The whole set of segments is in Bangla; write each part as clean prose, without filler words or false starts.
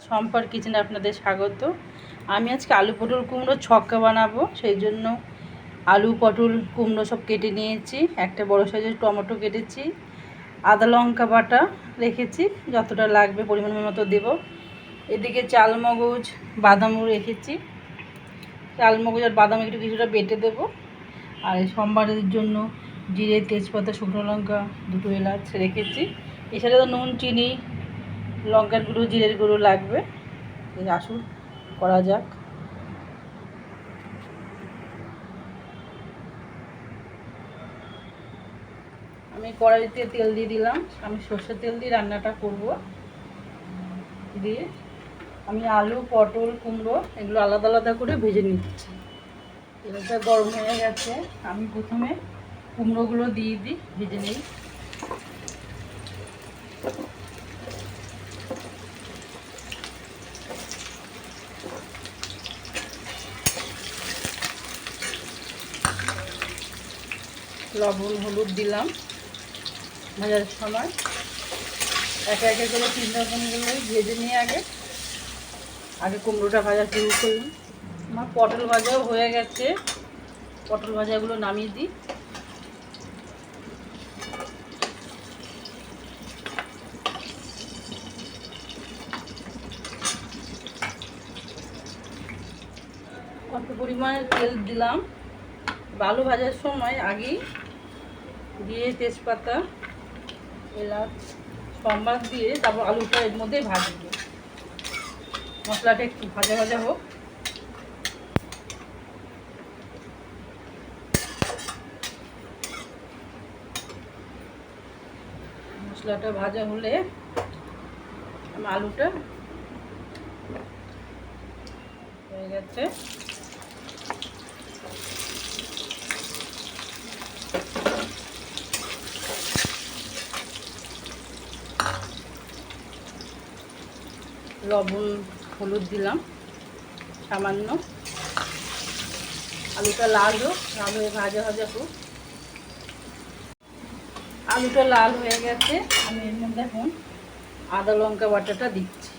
সম্পার কিচেনে আপনাদের স্বাগত। আমি আজকে আলু পটল কুমড়ো ছক্কা বানাবো, সেই জন্য আলু পটল কুমড়ো সব কেটে নিয়েছি। একটা বড় সাইজের টমেটো কেটেছি, আদা লঙ্কা বাটা রেখেছি, যতটা লাগবে পরিমাণ মতো দেব। এদিকে চালমগজ বাদামও রেখেছি, চালমগজ আর বাদাম একটু কিছুটা বেটে দেবো। আর এই সোমবারের জন্য জিরে, তেজপাতা, শুকনো লঙ্কা, দুটো এলাচ রেখেছি। এছাড়া তো নুন, চিনি, লঙ্কার গুঁড়ো, জিরের গুঁড়ো লাগবে। আসুন করা যাক। আমি কড়াইতে তেল দিয়ে দিলাম। আমি সর্ষের তেল দিয়ে রান্নাটা করব। দিয়ে আমি আলু, পটল, কুমড়ো এগুলো আলাদা আলাদা করে ভেজে নিচ্ছি। তেলটা গরম হয়ে গেছে, আমি প্রথমে কুমড়োগুলো দিয়ে দিই, ভেজে নিই। লবণ হলুদ দিলাম ভাজার সময়। একে একে করে 3 রকমগুলো ভেজে নিয়ে আগে কুমড়োটা ভাজা শুরু করলাম। আমার পটল ভাজাও হয়ে গেছে, পটল ভাজাগুলো নামিয়ে দিই। অল্প পরিমাণে তেল দিলাম। আলু ভাজার সময় আগেই দিয়ে তেজপাতা, এলাচ, সম্বাদ দিয়ে তারপর আলুটা এর মধ্যে ভাজবো। মশলাটা একটু ভাজা ভাজা হোক। মশলাটা ভাজা হলে আমি আলুটা হয়ে গেছে। লবণ হলুদ দিলাম সামান্য। আলুটা লাল হোক, লাল হয়ে ভাজা ভাজা হোক। আলুটা লাল হয়ে গেছে, আমি এর মধ্যে এখন আদা লঙ্কা বাটাটা দিচ্ছি।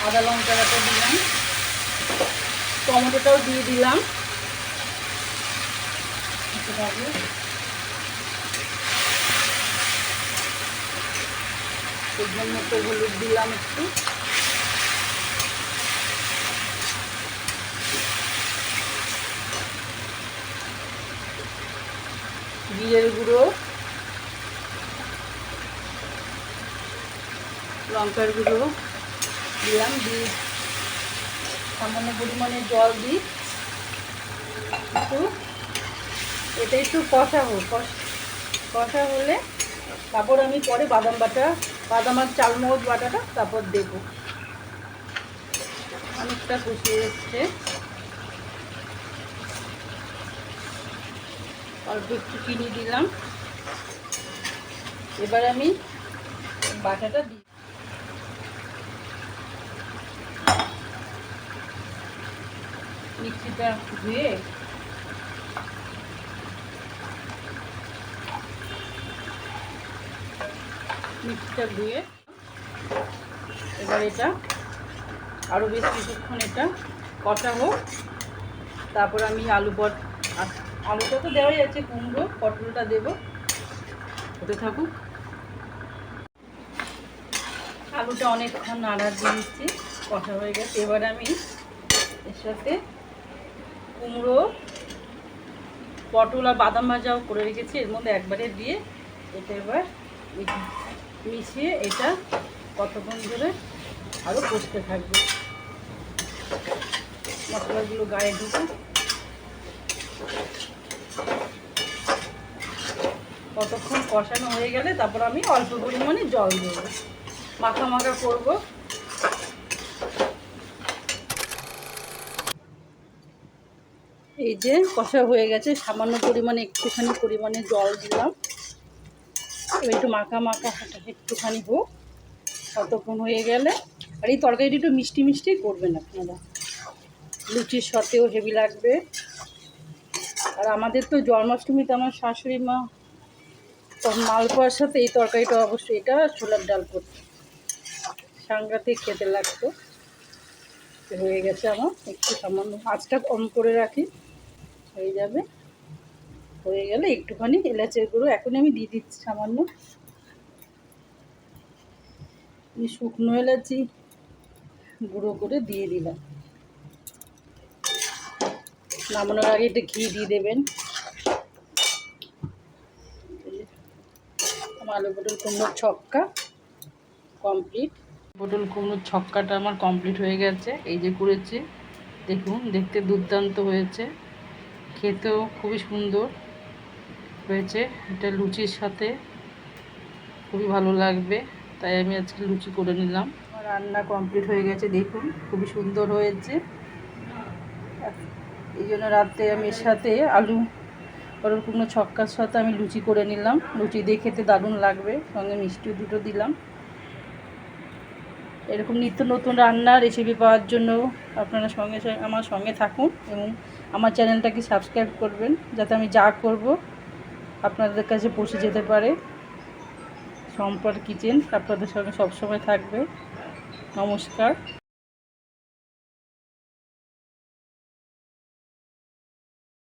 আদা লঙ্কা বাটা দিলাম, টমেটোটাও দিয়ে দিলাম। পরিমাণ মতো হলুদ দিলাম একটু। জিরের গুঁড়ো, লঙ্কার গুঁড়ো দিলাম। দিয়ে সামান্য পরিমাণে জল দিই একটু। এটা একটু কষা হোক, কষা হলে তারপর আমি পরে বাদাম আর চালমগজ বাটাটা তারপর দেবো। অনেকটা কষিয়ে এসছে, অল্প একটু চিনি দিলাম। এবার আমি বাটাটা দিই। মিক্সিটা ধুয়ে এবার এটা আরও বেশ কিছুক্ষণ এটা কষা হোক। তারপর আমি আলুটা তো দেওয়াই আছে, কুমড়ো পটলটা দেবো, হতে থাকুক। আলুটা অনেকক্ষণ নাড়া দিয়ে দিচ্ছি, কষা হয়ে গেছে। এবার আমি এর সাথে কুমড়ো, পটল আর বাদাম ভাজাও করে রেখেছি, এর মধ্যে একবারে দিয়ে এটা এবার মিশিয়ে এটা কতক্ষণ ধরে আরও কষতে থাকবে। মশলাগুলো গায়ে ঢুকে কতক্ষণ কষানো হয়ে গেলে তারপর আমি অল্প পরিমাণে জল দেবো, মাখা মাখা করবো। এই যে কষা হয়ে গেছে, সামান্য পরিমাণে একটুখানি পরিমাণে জল দিলাম। এবার একটু মাখা মাখা একটুখানি হোক, ততক্ষণ হয়ে গেলে। আর এই তরকারিটা একটু মিষ্টি মিষ্টি করবেন আপনারা, লুচির সাথেও হেভি লাগবে। আর আমাদের তো জন্মাষ্টমীতে আমার শাশুড়ি মা মালপোয়ার সাথে এই তরকারিটা অবশ্যই, এটা ছোলার ডাল করতো, সাংঘাতিক খেতে লাগতো। হয়ে গেছে আমার, একটু সামান্য আঁচটা কম করে রাখি, হয়ে যাবে। হয়ে গেলে একটুখানি এলাচের গুঁড়ো এখন আমি দিয়ে দিচ্ছি সামান্য, শুকনো এলাচি গুঁড়ো করে দিয়ে দিলাম। নামানোর আগে একটু ঘি দিয়ে দেবেন। আমার আলু পটল কুমড়োর ছক্কা কমপ্লিট। পটল কুমড়োর ছক্কাটা আমার কমপ্লিট হয়ে গেছে। এই যে করেছি, দেখুন দেখতে দুর্দান্ত হয়েছে, খেতেও খুবই সুন্দর হয়েছে। এটা লুচির সাথে খুবই ভালো লাগবে, তাই আমি আজকে লুচি করে নিলাম। আমার রান্না কমপ্লিট হয়ে গেছে, দেখুন খুবই সুন্দর হয়েছে। এই জন্য রাত্রে আমি এর সাথে আলু পটল কুমড়ো ছক্কার সাথে আমি লুচি করে নিলাম। লুচি দিয়ে খেতে দারুণ লাগবে, সঙ্গে মিষ্টিও দুটো দিলাম। এরকম নিত্য নতুন রান্নার রেসিপি পাওয়ার জন্য আপনারা আমার সঙ্গে থাকুন এবং আমার চ্যানেলটাকে সাবস্ক্রাইব করবেন, যাতে আমি যা করব আপনাদের কাছে পৌঁছে যেতে পারে। সম্পর্ক কিচেন আপনাদের সঙ্গে সবসময় থাকবে। নমস্কার।